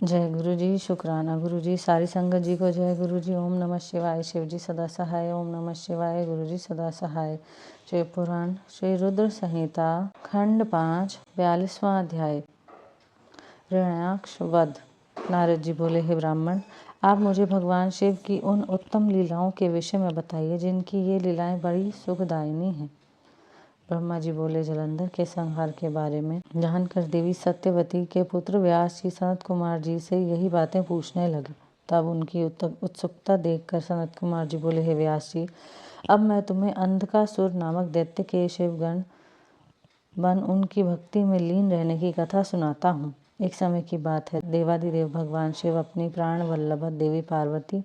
जय गुरु जी, शुक्राना गुरु जी, सारी संगत जी को जय गुरु जी। ओम नमः शिवाय। शिव जी सदा सहाय। ओम नमः शिवाय। गुरु जी सदा सहाय। शिव पुराण श्री रुद्र संहिता खंड 5 42वां अध्याय हिरण्याक्ष वध। नारद जी बोले, हे ब्राह्मण, आप मुझे भगवान शिव की उन उत्तम लीलाओं के विषय में बताइए जिनकी ये लीलाएं बड़ी सुखदायिनी हैं। ब्रह्मा जी बोले, जलंधर के संहार के बारे में जानकर देवी सत्यवती के पुत्र व्यास जी सनत कुमार जी से यही बातें पूछने लगे। तब उनकी उत्सुकता देखकर सनत कुमार जी बोले, हे व्यास जी, अब मैं तुम्हें अंधकासुर नामक दैत्य के शिवगण बन उनकी भक्ति में लीन रहने की कथा सुनाता हूँ। एक समय की बात है, देवादिदेव भगवान शिव अपनी प्राण वल्लभा देवी पार्वती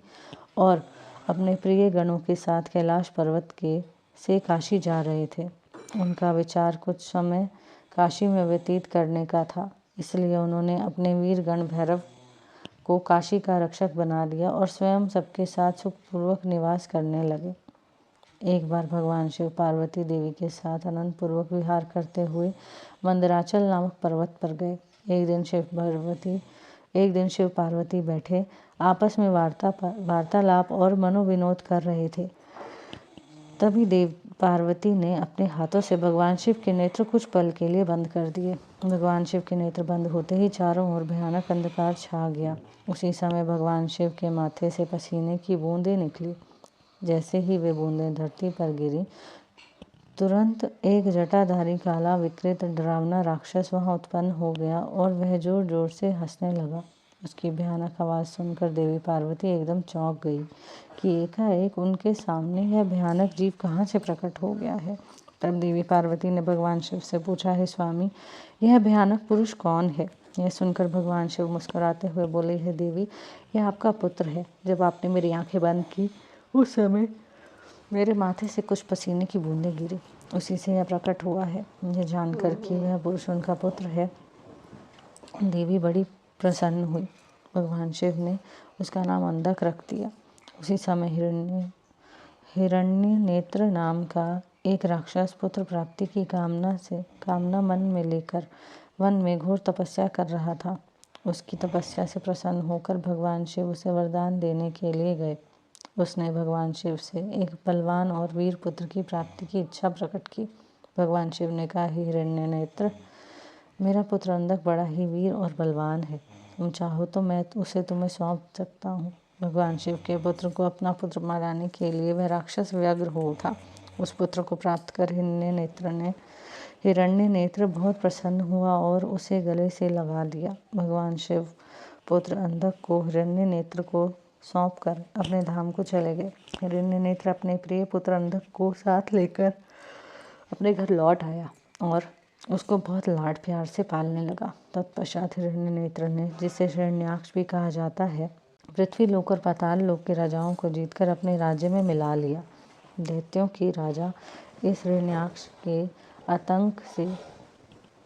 और अपने प्रिय गणों के साथ कैलाश पर्वत से काशी जा रहे थे। उनका विचार कुछ समय काशी में व्यतीत करने का था, इसलिए उन्होंने अपने वीर गण भैरव को काशी का रक्षक बना लिया और स्वयं सबके साथ सुखपूर्वक निवास करने लगे। एक बार भगवान शिव पार्वती देवी के साथ आनंद पूर्वक विहार करते हुए मंदराचल नामक पर्वत पर गए। एक दिन शिव पार्वती बैठे आपस में वार्तालाप और मनोविनोद कर रहे थे। तभी देव पार्वती ने अपने हाथों से भगवान शिव के नेत्र कुछ पल के लिए बंद कर दिए। भगवान शिव के नेत्र बंद होते ही चारों ओर भयानक अंधकार छा गया। उसी समय भगवान शिव के माथे से पसीने की बूंदें निकली। जैसे ही वे बूंदें धरती पर गिरी, तुरंत एक जटाधारी काला विकृत डरावना राक्षस वहां उत्पन्न हो गया और वह जोर जोर से हंसने लगा। उसकी भयानक आवाज़ सुनकर देवी पार्वती एकदम चौंक गई कि एकाएक उनके सामने यह भयानक जीव कहाँ से प्रकट हो गया है। तब देवी पार्वती ने भगवान शिव से पूछा, हे स्वामी, यह भयानक पुरुष कौन है? यह सुनकर भगवान शिव मुस्कुराते हुए बोले, हे देवी, यह आपका पुत्र है। जब आपने मेरी आंखें बंद की उस समय मेरे माथे से कुछ पसीने की बूंदें गिरी, उसी से यह प्रकट हुआ है। यह जानकर कि वह पुरुष उनका पुत्र है, देवी बड़ी प्रसन्न हुई। भगवान शिव ने उसका नाम अंधक रख दिया। उसी समय हिरण्य नेत्र नाम का एक राक्षस पुत्र प्राप्ति की कामना मन में लेकर वन में घोर तपस्या कर रहा था। उसकी तपस्या से प्रसन्न होकर भगवान शिव उसे वरदान देने के लिए गए। उसने भगवान शिव से एक बलवान और वीर पुत्र की प्राप्ति की इच्छा प्रकट की। भगवान शिव ने कहा, हे हिरण्य नेत्र, मेरा पुत्र अंधक बड़ा ही वीर और बलवान है। तुम चाहो तो मैं उसे तुम्हें सौंप सकता हूँ। भगवान शिव के पुत्र को अपना पुत्र बनाने के लिए वह राक्षस व्यग्र हो उठा। उस पुत्र को प्राप्त कर हिरण्य नेत्र बहुत प्रसन्न हुआ और उसे गले से लगा लिया। भगवान शिव पुत्र अंधक को हिरण्य नेत्र को सौंप कर अपने धाम को चले गए। हिरण्य नेत्र अपने प्रिय पुत्र अंधक को साथ लेकर अपने घर लौट आया और उसको बहुत लाड प्यार से पालने लगा। तत्पश्चात हिरण्य नेत्र ने, जिसे हिरण्याक्ष भी कहा जाता है, पृथ्वी लोक और पाताल लोक के राजाओं को जीतकर अपने राज्य में मिला लिया। दैत्यों के राजा इस हिरण्याक्ष के आतंक से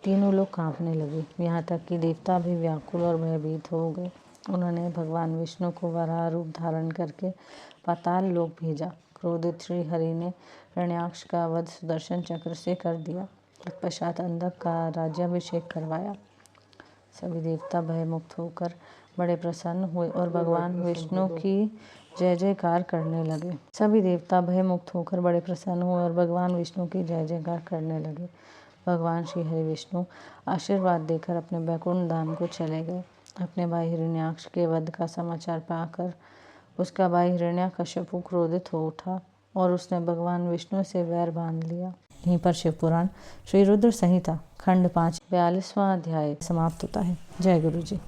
तीनों लोग कांपने लगे, यहाँ तक कि देवता भी व्याकुल और भयभीत हो गए। उन्होंने भगवान विष्णु को वराह रूप धारण करके पाताल लोक भेजा। क्रोधित श्री हरि ने हिरण्याक्ष का वध सुदर्शन चक्र से कर दिया। तत्पश्चात अंधक का राज्याभिषेक करवाया। सभी देवता भयमुक्त होकर बड़े प्रसन्न हुए और भगवान विष्णु की जय जयकार करने लगे। भगवान श्री हरि विष्णु आशीर्वाद देकर अपने बैकुंठ धाम को चले गए। अपने भाई हिरण्याक्ष के वध का समाचार पाकर उसका भाई हिरण्याकश्यपु क्रोधित हो उठा और उसने भगवान विष्णु से वैर बांध लिया। यहीं पर शिव पुराण श्री रुद्र संहिता खंड 5 42वां अध्याय समाप्त होता है। जय गुरु जी।